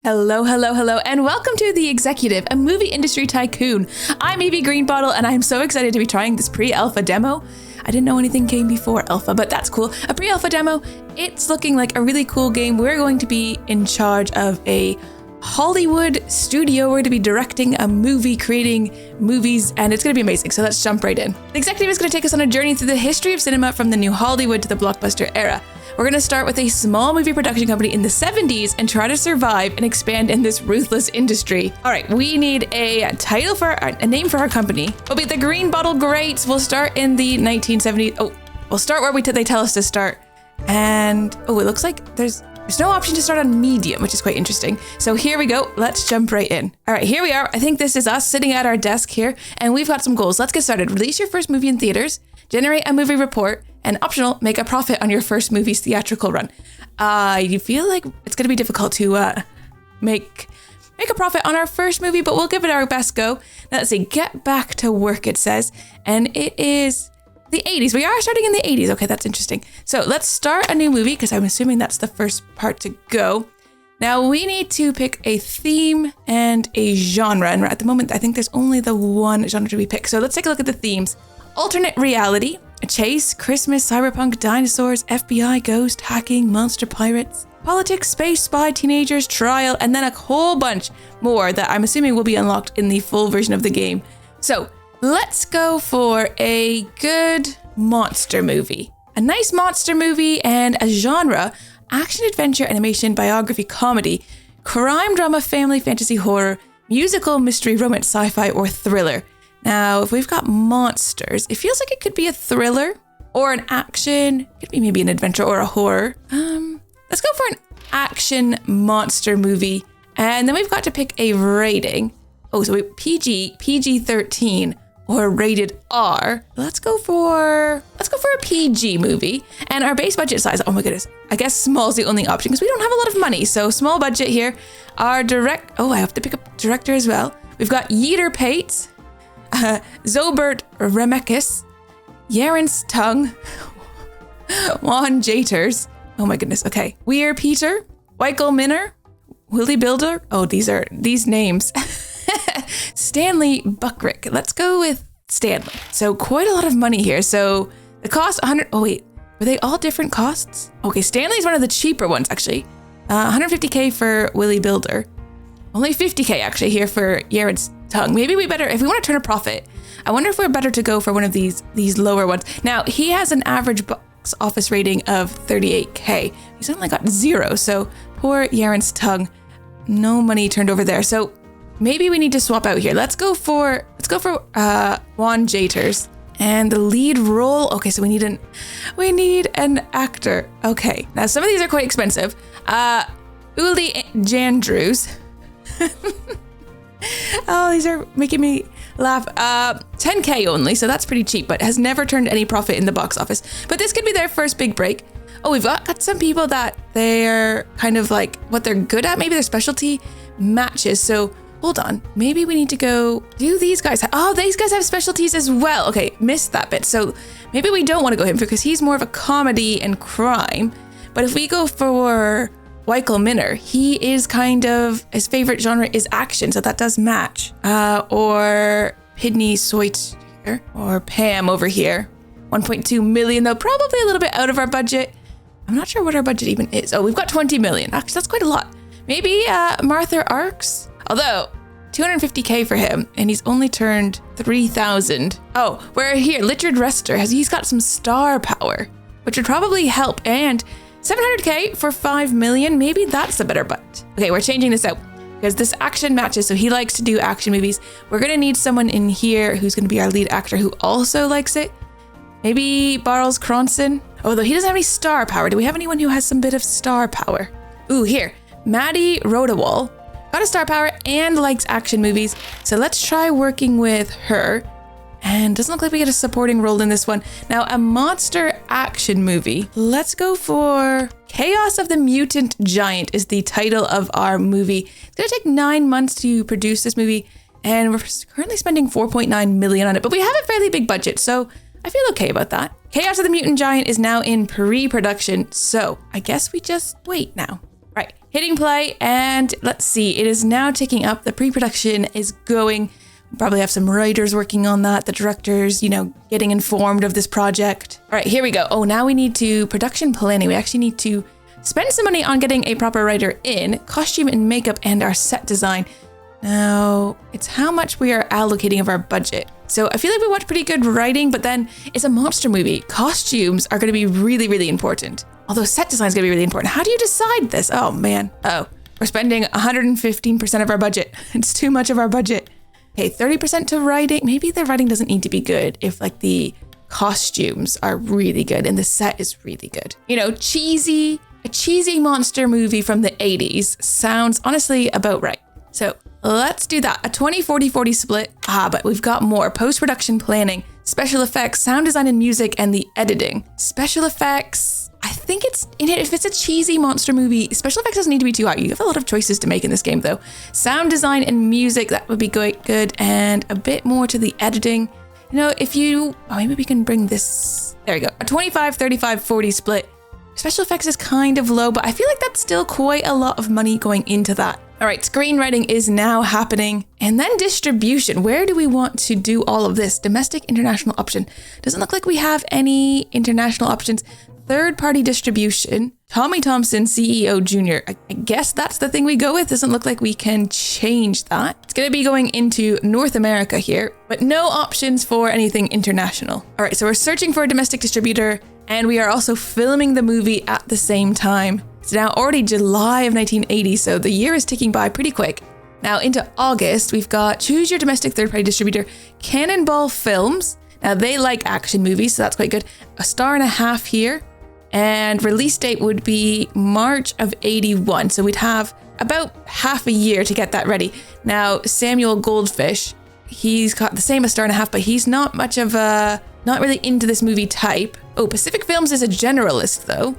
Hello, hello, hello, and welcome to The Executive, a movie industry tycoon. I'm Evie Greenbottle, and I'm so excited to be trying this pre-alpha demo. I didn't know anything came before alpha, but that's cool. A pre-alpha demo, it's looking like a really cool game. We're going to be in charge of a Hollywood studio. We're going to be directing a movie, creating movies, and it's going to be amazing. So let's jump right in. The Executive is going to take us on a journey through the history of cinema from the new Hollywood to the blockbuster era. We're going to start with a small movie production company in the 70s and try to survive and expand in this ruthless industry. All right, we need a title for a name for our company. We'll be the Green Bottle Greats. We'll start in the 1970s. Oh, we'll start where they tell us to start. And it looks like there's no option to start on medium, which is quite interesting. So here we go. Let's jump right in. All right, here we are. I think this is us sitting at our desk here, and we've got some goals. Let's get started. Release your first movie in theaters, generate a movie report, and optional, make a profit on your first movie's theatrical run. You feel like it's going to be difficult to make a profit on our first movie, but we'll give it our best go. Now, let's see, get back to work, it says, and it is the 80s. We are starting in the 80s. Okay, that's interesting. So let's start a new movie, because I'm assuming that's the first part to go. Now, we need to pick a theme and a genre, and at the moment, I think there's only the one genre to be picked. So let's take a look at the themes. Alternate reality, a chase, Christmas, cyberpunk, dinosaurs, FBI, ghost, hacking, monster pirates, politics, space, spy, teenagers, trial, and then a whole bunch more that I'm assuming will be unlocked in the full version of the game. So let's go for a good monster movie. A nice monster movie and a genre, action, adventure, animation, biography, comedy, crime, drama, family, fantasy, horror, musical, mystery, romance, sci-fi, or thriller. Now, if we've got monsters, it feels like it could be a thriller or an action. It could be maybe an adventure or a horror. Let's go for an action monster movie. And then we've got to pick a rating. Oh, so PG, PG-13, or rated R. Let's go for a PG movie. And our base budget size, oh my goodness, I guess small is the only option because we don't have a lot of money. So small budget here. I have to pick a director as well. We've got Yeater Pates, Zobert Remekis, Yaren's Tongue, Juan Jaters. Oh my goodness. Okay. Weir Peter, Weichel Minner, Willie Builder. Oh, these names. Stanley Buckrick. Let's go with Stanley. So quite a lot of money here. So the cost 100. Oh wait, were they all different costs? Okay, Stanley's one of the cheaper ones actually. 150K for Willie Builder. Only 50K actually here for Yaren's Tongue. Maybe we better, if we want to turn a profit, I wonder if we're better to go for one of these lower ones. Now, he has an average box office rating of 38K. He's only got 0, so poor Yaren's Tongue. No money turned over there. So maybe we need to swap out here. Let's go for Juan Jaters. And the lead role, okay, so we need an actor. Okay, now some of these are quite expensive. Uli Jandrews. Oh, these are making me laugh. 10K only, so that's pretty cheap, but has never turned any profit in the box office. But this could be their first big break. Oh, we've got some people that they're kind of like what they're good at. Maybe their specialty matches. So hold on, maybe we need to go do these guys. Oh, these guys have specialties as well. Okay, missed that bit. So maybe we don't want to go him because he's more of a comedy and crime. But if we go for Weichel Minner, he is kind of, his favorite genre is action, so that does match. Or Pidney Soit here, or Pam over here. 1.2 million though, probably a little bit out of our budget. I'm not sure what our budget even is. Oh, we've got 20 million. Actually, that's quite a lot. Maybe Martha Arks? Although, 250K for him, and he's only turned 3,000. Oh, we're here. Richard Rester, he's got some star power, which would probably help. And 700K for 5 million, maybe that's the better bet. Okay, we're changing this out because this action matches, so he likes to do action movies. We're gonna need someone in here who's gonna be our lead actor who also likes it. Maybe Barles Cronson, although he doesn't have any star power. Do we have anyone who has some bit of star power? Ooh, here, Maddie Rodewall, got a star power and likes action movies. So let's try working with her. And doesn't look like we get a supporting role in this one. Now, a monster action movie. Let's go for Chaos of the Mutant Giant is the title of our movie. It's gonna take 9 months to produce this movie, and we're currently spending 4.9 million on it, but we have a fairly big budget, so I feel okay about that. Chaos of the Mutant Giant is now in pre-production, so I guess we just wait now. Right, hitting play, and let's see. It is now ticking up. The pre-production is going. We'll probably have some writers working on that. The directors, getting informed of this project. All right, here we go. Oh, now we need to production planning. We actually need to spend some money on getting a proper writer in, costume and makeup, and our set design. Now, it's how much we are allocating of our budget. So I feel like we watch pretty good writing, but then it's a monster movie. Costumes are going to be really, really important. Although set design is going to be really important. How do you decide this? Oh, man. Oh, we're spending 115% of our budget. It's too much of our budget. Okay, 30% to writing. Maybe the writing doesn't need to be good if the costumes are really good and the set is really good. A cheesy monster movie from the 80s sounds honestly about right. So let's do that. A 20-40-40 split. But we've got more. Post-production planning, special effects, sound design and music, and the editing. Special effects, I think if it's a cheesy monster movie, special effects doesn't need to be too high. You have a lot of choices to make in this game though. Sound design and music, that would be good. And a bit more to the editing. Maybe we can bring this. There we go. A 25-35-40 split. Special effects is kind of low, but I feel like that's still quite a lot of money going into that. All right, screenwriting is now happening. And then distribution. Where do we want to do all of this? Domestic, international option. Doesn't look like we have any international options. Third-party distribution. Tommy Thompson, CEO Jr. I guess that's the thing we go with. Doesn't look like we can change that. It's going to be going into North America here, but no options for anything international. All right, so we're searching for a domestic distributor, and we are also filming the movie at the same time. It's now already July of 1980, so the year is ticking by pretty quick. Now into August, we've got choose your domestic third-party distributor, Cannonball Films. Now they like action movies, so that's quite good. A 1.5 here, and release date would be March of 81. So we'd have about half a year to get that ready. Now Samuel Goldfish, he's got the same 1.5, but he's not not really into this movie type. Oh, Pacific Films is a generalist though.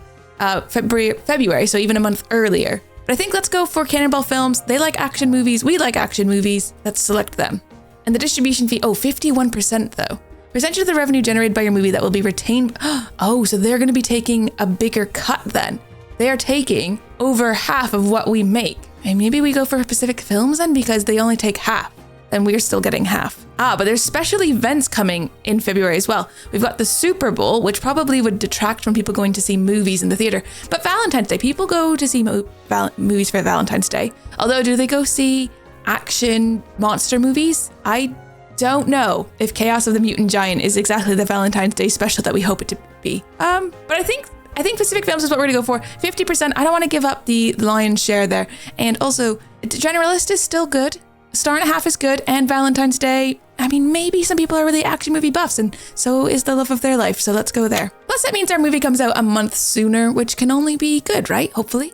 February, so even a month earlier. But I think let's go for Cannonball Films. They like action movies. We like action movies. Let's select them. And the distribution fee, 51% though. Percentage of the revenue generated by your movie that will be retained. Oh, so they're going to be taking a bigger cut then. They are taking over half of what we make. And maybe we go for Pacific Films then because they only take half. Then we're still getting half. But there's special events coming in February as well. We've got the Super Bowl, which probably would detract from people going to see movies in the theater. But Valentine's Day, people go to see movies for Valentine's Day. Although, do they go see action monster movies? I don't know if Chaos of the Mutant Giant is exactly the Valentine's Day special that we hope it to be. But I think Pacific Films is what we're gonna go for. 50%. I don't want to give up the lion's share there. And also, generalist is still good. 1.5 is good, and Valentine's Day, maybe some people are really action movie buffs, and so is the love of their life, so let's go there. Plus, that means our movie comes out a month sooner, which can only be good, right? Hopefully.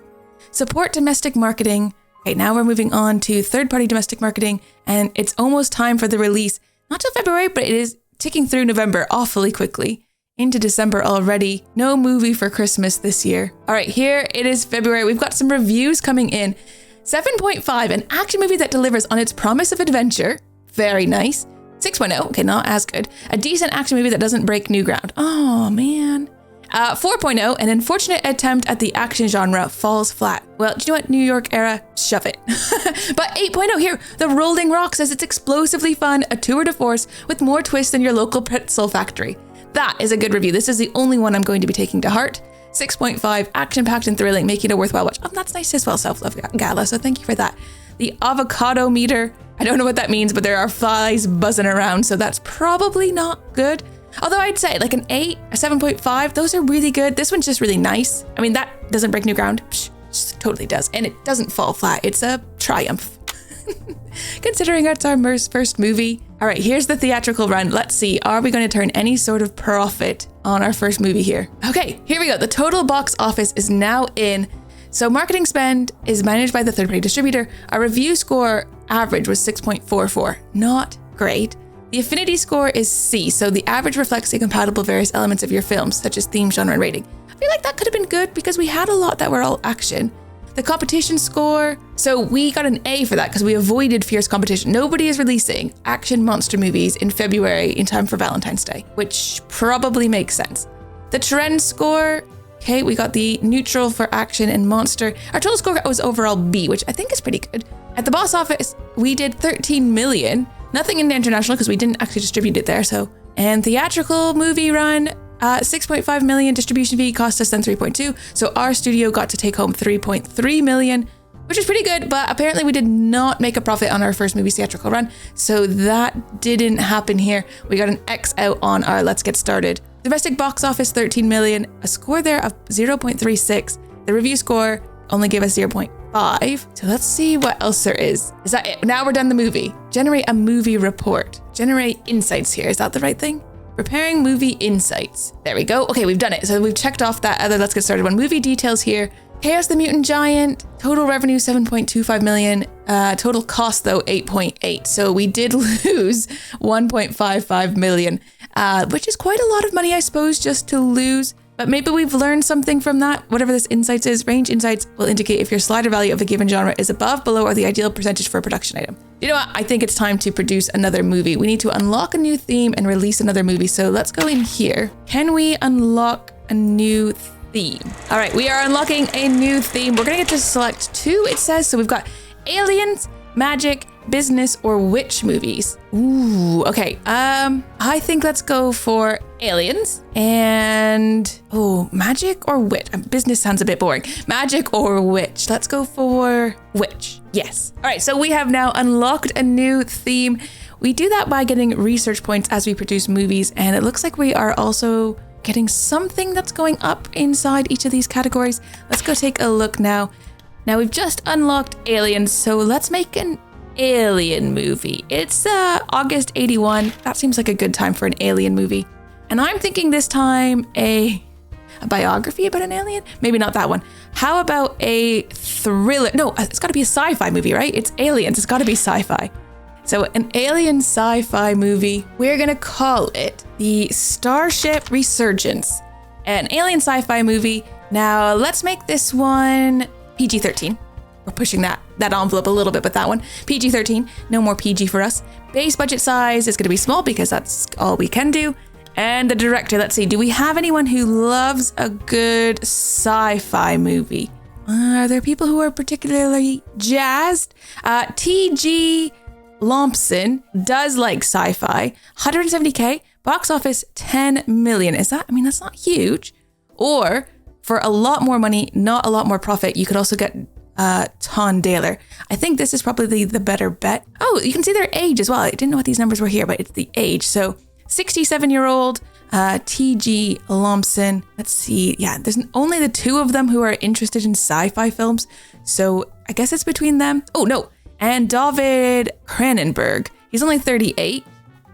Support domestic marketing. Okay, now we're moving on to third-party domestic marketing, and it's almost time for the release. Not till February, but it is ticking through November awfully quickly. Into December already. No movie for Christmas this year. All right, here it is February. We've got some reviews coming in. 7.5, an action movie that delivers on its promise of adventure. Very nice. 6.0, okay, not as good. A decent action movie that doesn't break new ground. Oh, man. 4.0, an unfortunate attempt at the action genre falls flat. Well, do you know what? New York era, shove it. But 8.0 here, The Rolling Rock says it's explosively fun, a tour de force with more twists than your local pretzel factory. That is a good review. This is the only one I'm going to be taking to heart. 6.5, action-packed and thrilling, making it a worthwhile watch. Oh, that's nice as well, Self-Love Gala, so thank you for that. The avocado meter, I don't know what that means, but there are flies buzzing around, so that's probably not good. Although I'd say like an 8, a 7.5, those are really good. This one's just really nice. That doesn't break new ground. Psh, totally does. And it doesn't fall flat. It's a triumph. Considering it's our first movie. All right, here's the theatrical run. Let's see, are we going to turn any sort of profit on our first movie here? Okay, here we go. The total box office is now in. So marketing spend is managed by the third-party distributor. Our review score average was 6.44. Not great. The affinity score is C, so the average reflects the compatible various elements of your films, such as theme, genre, and rating. I feel like that could have been good because we had a lot that were all action. The competition score, so we got an A for that because we avoided fierce competition. Nobody is releasing action monster movies in February in time for Valentine's Day, which probably makes sense. The trend score, Okay, we got the neutral for action and monster. Our total score was overall B, which I think is pretty good. At the box office, we did 13 million. Nothing in the international because we didn't actually distribute it there. And theatrical movie run, 6.5 million. Distribution fee cost us then 3.2. So our studio got to take home 3.3 million, which is pretty good. But apparently we did not make a profit on our first movie theatrical run. So that didn't happen here. We got an X out on our Let's Get Started. Domestic box office, 13 million. A score there of 0.36. The review score only gave us 0.5. So let's see what else there is. Is that it? Now we're done the movie. Generate a movie report. Generate insights here. Is that the right thing? Preparing movie insights. There we go. Okay, we've done it. So we've checked off that other Let's Get Started one. Movie details here. Chaos the Mutant Giant. Total revenue, 7.25 million. Total cost though, 8.8. So we did lose 1.55 million, which is quite a lot of money, I suppose, just to lose. But maybe we've learned something from that. Whatever this insights is, range insights will indicate if your slider value of a given genre is above, below, or the ideal percentage for a production item. You know what? I think it's time to produce another movie. We need to unlock a new theme and release another movie. So let's go in here. Can we unlock a new theme? All right, we are unlocking a new theme. We're gonna get to select 2, it says. So we've got aliens, magic, business, or witch movies. Ooh, okay. I think let's go for aliens and magic or witch. Business sounds a bit boring. Magic or witch. Let's go for witch. Yes. All right, so we have now unlocked a new theme. We do that by getting research points as we produce movies, and it looks like we are also getting something that's going up inside each of these categories. Let's go take a look now. Now we've just unlocked aliens, so let's make an alien movie. It's August 81. That seems like a good time for an alien movie. And I'm thinking this time a biography about an alien? Maybe not that one. How about a thriller? No, it's got to be a sci-fi movie, right? It's aliens. It's got to be sci-fi. So an alien sci-fi movie. We're going to call it the Starship Resurgence. An alien sci-fi movie. Now let's make this one PG-13. We're pushing that envelope a little bit with that one. PG-13, no more PG for us. Base budget size is going to be small because that's all we can do. And the director, let's see, do we have anyone who loves a good sci-fi movie? Are there people who are particularly jazzed? T.G. Lompson does like sci-fi. 170K, box office 10 million. That's not huge. Or for a lot more money, not a lot more profit, you could also get Ton Daler. I think this is probably the better bet. Oh, you can see their age as well. I didn't know what these numbers were here, but it's the age. So 67-year-old T.G. Lompson. Let's see. Yeah, there's only the 2 of them who are interested in sci-fi films. So I guess it's between them. Oh, no. And David Cronenberg. He's only 38.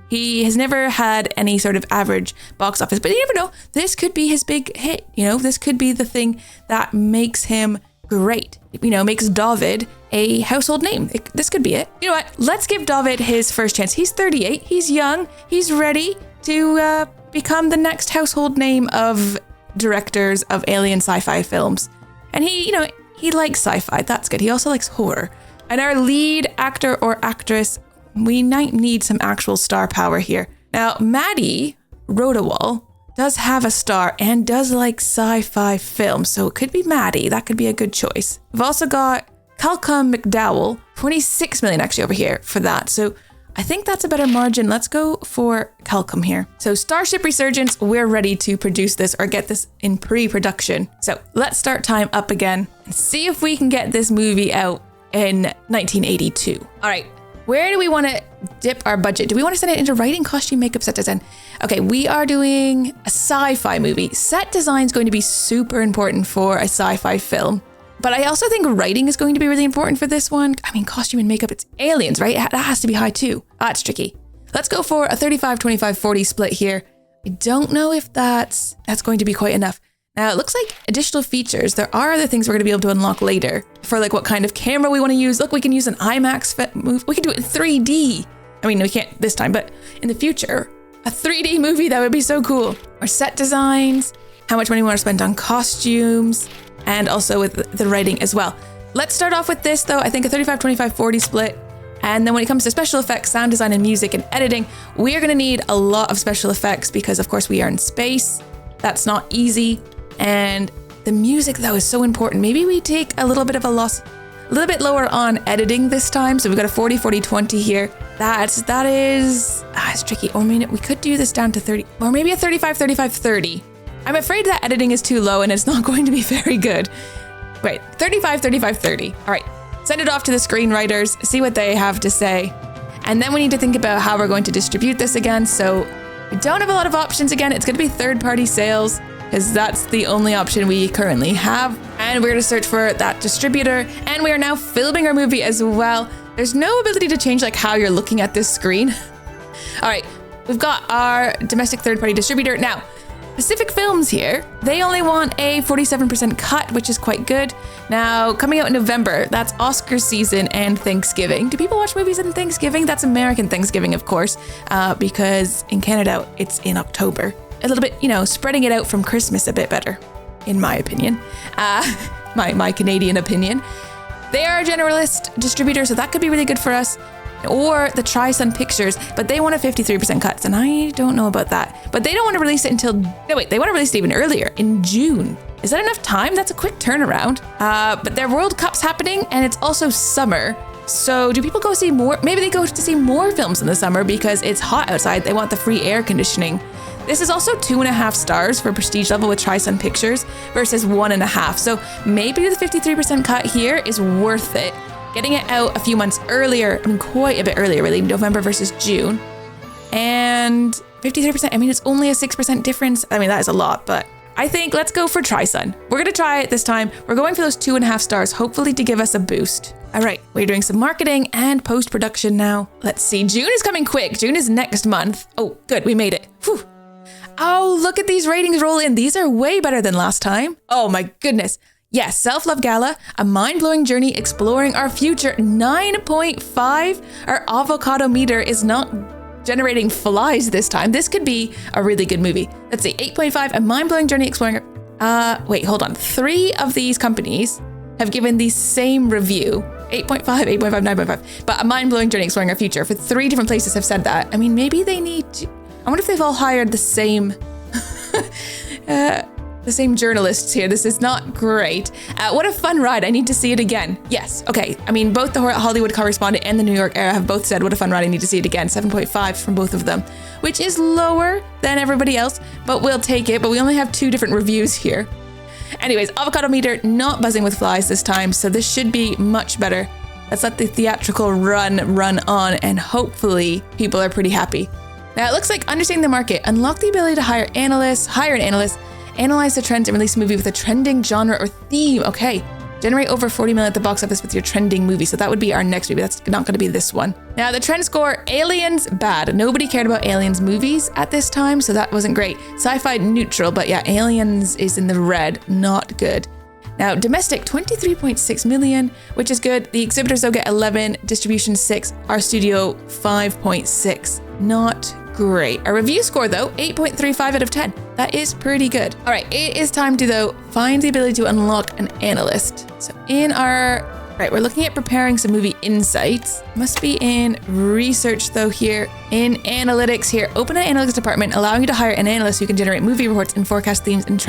He has never had any sort of average box office, but you never know. This could be his big hit. This could be the thing that makes him great. Makes David a household name. This could be it. You know what? Let's give David his first chance. He's 38. He's young. He's ready to become the next household name of directors of alien sci-fi films. And he likes sci-fi. That's good. He also likes horror. And our lead actor or actress, we might need some actual star power here. Now, Maddie Rodawall does have a star and does like sci-fi films, so it could be Maddie. That could be a good choice. We've also got Calcum McDowell, 26 million actually over here for that. So I think that's a better margin. Let's go for Calcum here. So Starship Resurgence, we're ready to produce this or get this in pre-production. So let's start time up again and see if we can get this movie out in 1982. All right. Where do we want to dip our budget? Do we want to send it into writing, costume, makeup, set design? Okay, we are doing a sci-fi movie. Set design is going to be super important for a sci-fi film. But I also think writing is going to be really important for this one. Costume and makeup, it's aliens, right? That has to be high too. That's tricky. Let's go for a 35, 25, 40 split here. I don't know if that's going to be quite enough. Now, it looks like additional features. There are other things we're going to be able to unlock later for what kind of camera we want to use. Look, we can use an IMAX move. We can do it in 3D. We can't this time, but in the future, a 3D movie, that would be so cool. Or set designs, how much money we want to spend on costumes, and also with the writing as well. Let's start off with this though. I think a 35, 25, 40 split. And then when it comes to special effects, sound design, and music and editing, we are going to need a lot of special effects because of course we are in space. That's not easy. And The music, though, is so important. Maybe we take a little bit of a loss, a little bit lower on editing this time. So we've got a 40, 40, 20 here. That is, it's tricky. Or I mean, we could do this down to 30, or maybe a 35, 35, 30. I'm afraid that editing is too low and it's not going to be very good. Wait, 35, 35, 30. All right, send it off to the screenwriters, see what they have to say. And then we need to think about how we're going to distribute this again. So we don't have a lot of options again. It's going to be third-party sales because that's the only option we currently have. And we're going to search for that distributor. And we are now filming our movie as well. There's no ability to change like how you're looking at this screen. All right, we've got our domestic third-party distributor. Now, Pacific Films here, they only want a 47% cut, which is quite good. Now, coming out in November, that's Oscar season and Thanksgiving. Do people watch movies on Thanksgiving? That's American Thanksgiving, of course, because in Canada, it's in October. A little bit, spreading it out from Christmas a bit better, in my opinion. My Canadian opinion. They are a generalist distributor, so that could be really good for us. Or the TriSun Pictures, but they want a 53% cuts, and I don't know about that. But they don't want to release it until, they want to release it even earlier, in June. Is that enough time? That's a quick turnaround. But their World Cup's happening, and it's also summer. So do people go see more? Maybe they go to see more films in the summer because it's hot outside. They want the free air conditioning. This is also 2.5 stars for prestige level with TriSun Pictures versus 1.5. So maybe the 53% cut here is worth it. Getting it out a few months earlier, quite a bit earlier, really, November versus June. And 53%, it's only a 6% difference. That is a lot, but I think let's go for TriSun. We're going to try it this time. We're going for those 2.5 stars, hopefully to give us a boost. All right, we're doing some marketing and post-production now. Let's see, June is coming quick. June is next month. Oh, good, we made it. Whew. Oh, look at these ratings roll in. These are way better than last time. Oh my goodness. Yes, Self-Love Gala, a mind-blowing journey exploring our future, 9.5. Our avocado meter is not generating flies this time. This could be a really good movie. Let's see, 8.5, a mind-blowing journey exploring... wait, hold on. 3 of these companies have given the same review. 8.5, 8.5, 9.5. But a mind-blowing journey exploring our future. For 3 different places have said that. Maybe they need to... I wonder if they've all hired the same... the same journalists here. This is not great. What a fun ride. I need to see it again. Yes. Okay. Both the Hollywood Correspondent and the New York Era have both said, what a fun ride. I need to see it again. 7.5 from both of them, which is lower than everybody else, but we'll take it. But we only have 2 different reviews here. Anyways, avocado meter not buzzing with flies this time. So this should be much better. Let's let the theatrical run on, and hopefully people are pretty happy. Now it looks like understanding the market, unlock the ability to hire an analyst, analyze the trends and release a movie with a trending genre or theme. Okay. Generate over 40 million at the box office with your trending movie. So that would be our next movie. That's not going to be this one. Now the trend score, Aliens, bad. Nobody cared about Aliens movies at this time, so that wasn't great. Sci-fi, neutral, but yeah, Aliens is in the red. Not good. Now domestic, 23.6 million, which is good. The exhibitors though get 11, distribution 6, our studio 5.6. Not great. Our review score though, 8.35 out of 10. That is pretty good. All right, it is time to though find the ability to unlock an analyst. So we're looking at preparing some movie insights. Must be in research though here. In analytics here, open an analytics department, allowing you to hire an analyst who can generate movie reports and forecast themes and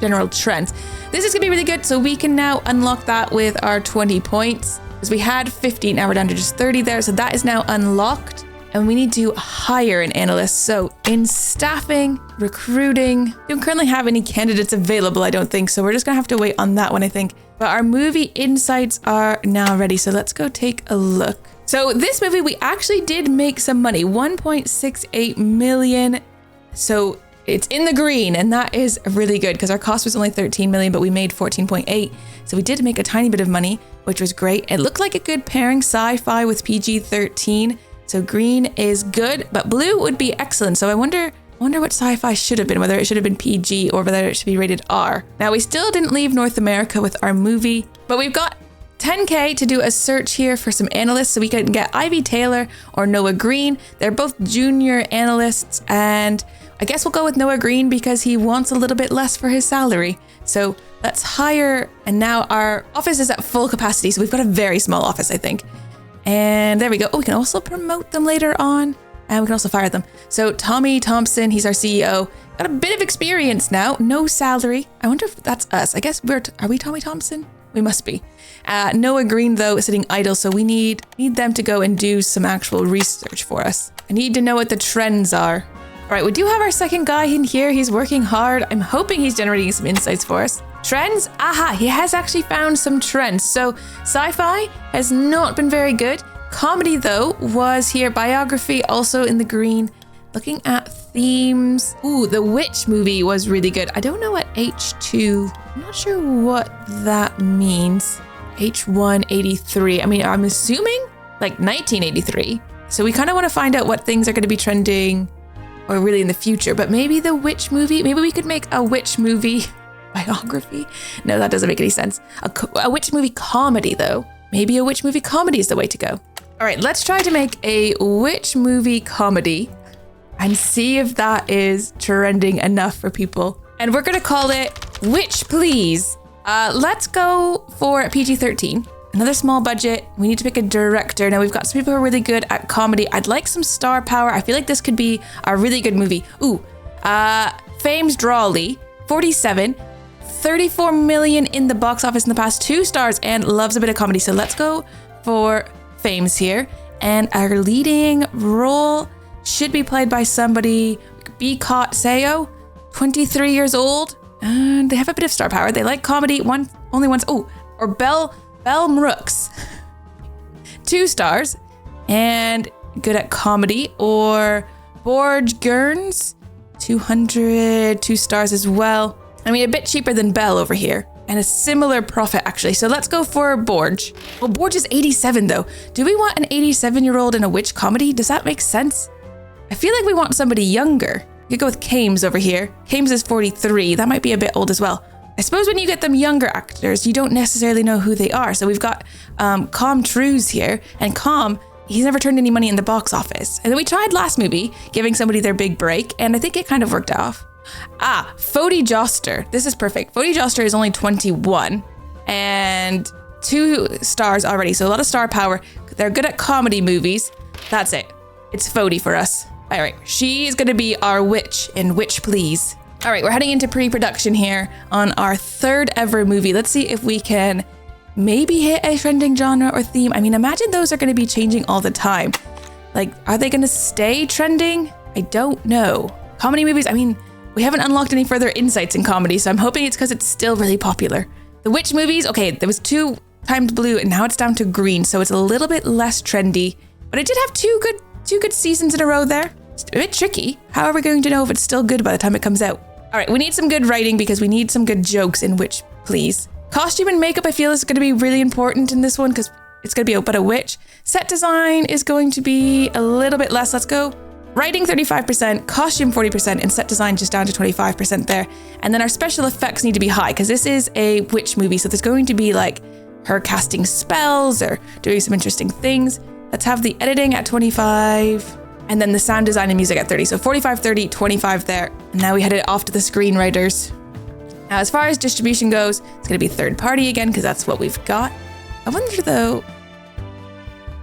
general trends. This is gonna be really good. So we can now unlock that with our 20 points. Because we had 50, now we're down to just 30 there. So that is now unlocked. And we need to hire an analyst. So in staffing, recruiting, we don't currently have any candidates available, I don't think. So we're just gonna have to wait on that one, I think. But our movie insights are now ready. So let's go take a look. So this movie, we actually did make some money, 1.68 million. So it's in the green, and that is really good because our cost was only 13 million, but we made 14.8. So we did make a tiny bit of money, which was great. It looked like a good pairing, sci-fi with PG-13. So green is good, but blue would be excellent. So I wonder what sci-fi should have been, whether it should have been PG or whether it should be rated R. Now we still didn't leave North America with our movie, but we've got 10K to do a search here for some analysts. So we can get Ivy Taylor or Noah Green. They're both junior analysts, and I guess we'll go with Noah Green because he wants a little bit less for his salary. So let's hire, and now our office is at full capacity. So we've got a very small office, I think. And there we go. Oh, we can also promote them later on, and we can also fire them. So Tommy Thompson, he's our CEO. got a bit of experience now. No salary. I wonder if that's us. I guess are we Tommy Thompson? We must be. Noah Green, though, is sitting idle, so we need them to go and do some actual research for us. I need to know what the trends are. All right, we do have our second guy in here. He's working hard. I'm hoping he's generating some insights for us. Trends? Aha, he has actually found some trends. So sci-fi has not been very good. Comedy, though, was here. Biography, also in the green. Looking at themes. Ooh, the Witch movie was really good. I don't know what H2, I'm not sure what that means. H1, 83. I mean, I'm assuming like 1983. So we kind of want to find out what things are going to be trending or really in the future, but maybe the Witch movie, maybe we could make a Witch movie biography. No, that doesn't make any sense. A Witch movie comedy, though. Maybe a Witch movie comedy is the way to go. All right, let's try to make a Witch movie comedy and see if that is trending enough for people. And we're gonna call it Witch Please. Let's go for PG-13. Another small budget. We need to pick a director. Now we've got some people who are really good at comedy. I'd like some star power. I feel like this could be a really good movie. Ooh, Fame's Drawley, 47, 34 million in the box office in the past, 2 stars, and loves a bit of comedy. So let's go for Fame's here. And our leading role should be played by somebody, Bicot Seo, 23 years old. And they have a bit of star power. They like comedy, only once. Oh, or Belle Brooks, 2 stars, and good at comedy. Or Borge Gurns, 200, 2 stars as well. I mean, a bit cheaper than Belle over here, and a similar profit actually. So let's go for Borge. Well, Borge is 87 though. Do we want an 87-year-old in a witch comedy? Does that make sense? I feel like we want somebody younger. You could go with Kames over here. Kames is 43. That might be a bit old as well. I suppose when you get them younger actors, you don't necessarily know who they are. So we've got Com Trues here, and Com, he's never turned any money in the box office. And then we tried last movie, giving somebody their big break, and I think it kind of worked off. Fody Joster. This is perfect. Fody Joster is only 21 and 2 stars already. So a lot of star power. They're good at comedy movies. That's it. It's Fody for us. All right, she's gonna be our witch in Witch Please. All right, we're heading into pre-production here on our 3rd ever movie. Let's see if we can maybe hit a trending genre or theme. I mean, imagine those are gonna be changing all the time. Like, are they gonna stay trending? I don't know. Comedy movies, I mean, we haven't unlocked any further insights in comedy, so I'm hoping it's because it's still really popular. The witch movies, okay, there was 2 times blue and now it's down to green, so it's a little bit less trendy, but it did have two good seasons in a row there. It's a bit tricky. How are we going to know if it's still good by the time it comes out? All right, we need some good writing because we need some good jokes in Witch Please. Costume and makeup, I feel, is going to be really important in this one because it's going to be about a witch. Set design is going to be a little bit less. Let's go. Writing 35%, costume 40%, and set design just down to 25% there. And then our special effects need to be high because this is a witch movie. So there's going to be like her casting spells or doing some interesting things. Let's have the editing at 25 and then the sound design and music at 30. So 45, 30, 25 there. And now we head it off to the screenwriters. Now, as far as distribution goes, it's going to be third party again because that's what we've got. I wonder though,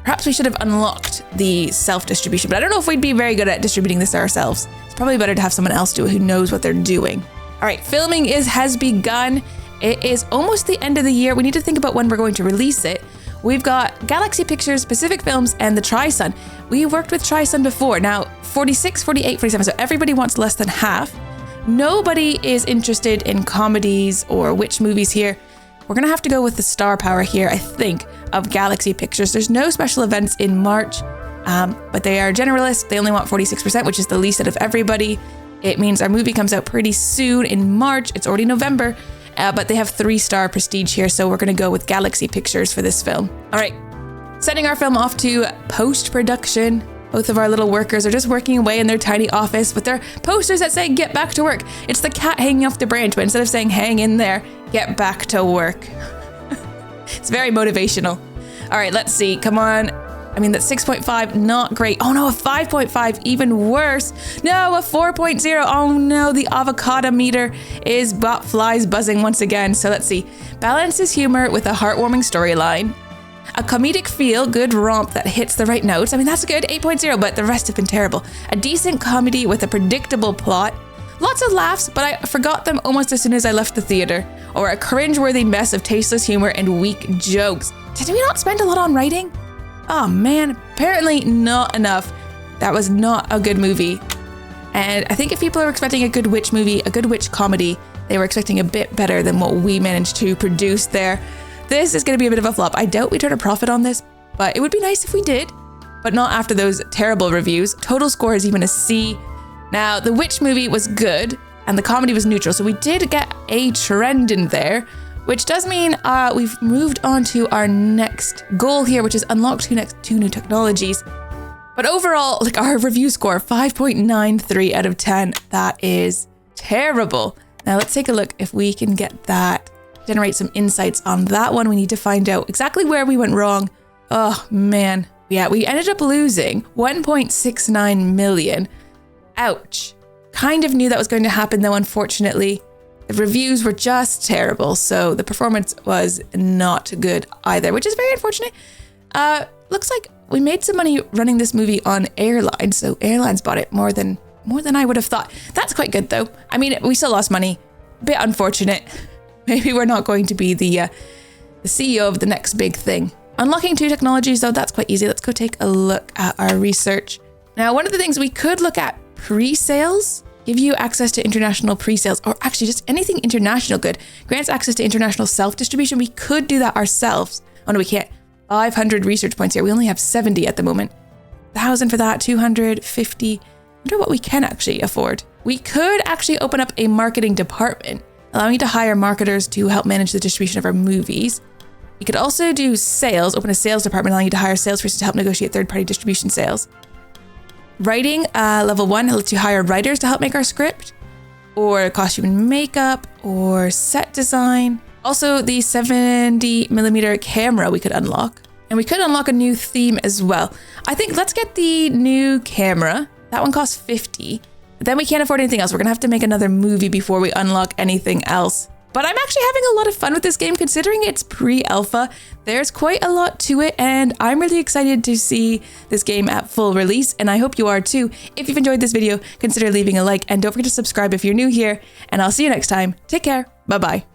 perhaps we should have unlocked the self-distribution, but I don't know if we'd be very good at distributing this ourselves. It's probably better to have someone else do it who knows what they're doing. All right, filming has begun. It is almost the end of the year. We need to think about when we're going to release it. We've got Galaxy Pictures, Pacific Films, and the Tri-Sun. We worked with Tri-Sun before. Now, 46, 48, 47, so everybody wants less than half. Nobody is interested in comedies or witch movies here. We're gonna have to go with the star power here, I think, of Galaxy Pictures. There's no special events in March, but they are generalists. They only want 46%, which is the least out of everybody. It means our movie comes out pretty soon in March. It's already November, but they have 3-star prestige here, so we're gonna go with Galaxy Pictures for this film. All right, sending our film off to post-production. Both of our little workers are just working away in their tiny office with their posters that say, "Get back to work." It's the cat hanging off the branch, but instead of saying, "Hang in there," "Get back to work." It's very motivational. All right, let's see. Come on. I mean, that 6.5, not great. Oh no, a 5.5, even worse. No, a 4.0. Oh no, the avocado meter is flies buzzing once again. So let's see. Balances humor with a heartwarming storyline. A comedic feel-good romp that hits the right notes. I mean, that's a good 8.0, but the rest have been terrible. A decent comedy with a predictable plot. Lots of laughs, but I forgot them almost as soon as I left the theater, or a cringeworthy mess of tasteless humor and weak jokes. Did we not spend a lot on writing? Oh man, apparently not enough. That was not a good movie. And I think if people are expecting a good witch movie, a good witch comedy, they were expecting a bit better than what we managed to produce there. This is going to be a bit of a flop. I doubt we turn a profit on this, but it would be nice if we did, but not after those terrible reviews. Total score is even a C. Now, the witch movie was good and the comedy was neutral, so we did get a trend in there, which does mean we've moved on to our next goal here, which is unlock two new technologies. But overall, like, our review score, 5.93 out of 10. That is terrible. Now let's take a look if we can get that, generate some insights on that one. We need to find out exactly where we went wrong. Oh man. Yeah, we ended up losing 1.69 million. Ouch. Kind of knew that was going to happen though, unfortunately. The reviews were just terrible, so the performance was not good either, which is very unfortunate. Looks like we made some money running this movie on airlines, so airlines bought it more than I would have thought. That's quite good though. I mean, we still lost money. Bit unfortunate. Maybe we're not going to be the CEO of the next big thing. Unlocking two technologies though, that's quite easy. Let's go take a look at our research. Now, one of the things we could look at, pre-sales, give you access to international pre-sales, or actually just anything international good. Grants access to international self-distribution. We could do that ourselves. Oh no, we can't. 500 research points here. We only have 70 at the moment. 1,000 for that, 250. I wonder what we can actually afford. We could actually open up a marketing department, allowing you to hire marketers to help manage the distribution of our movies. We could also do sales, open a sales department, allowing you to hire salespersons to help negotiate third-party distribution sales. Writing, level 1 lets you hire writers to help make our script, or costume and makeup, or set design. Also, the 70mm camera we could unlock. And we could unlock a new theme as well. I think let's get the new camera. That one costs 50. Then we can't afford anything else. We're gonna have to make another movie before we unlock anything else. But I'm actually having a lot of fun with this game considering it's pre-alpha. There's quite a lot to it and I'm really excited to see this game at full release, and I hope you are too. If you've enjoyed this video, consider leaving a like and don't forget to subscribe if you're new here, and I'll see you next time. Take care. Bye-bye.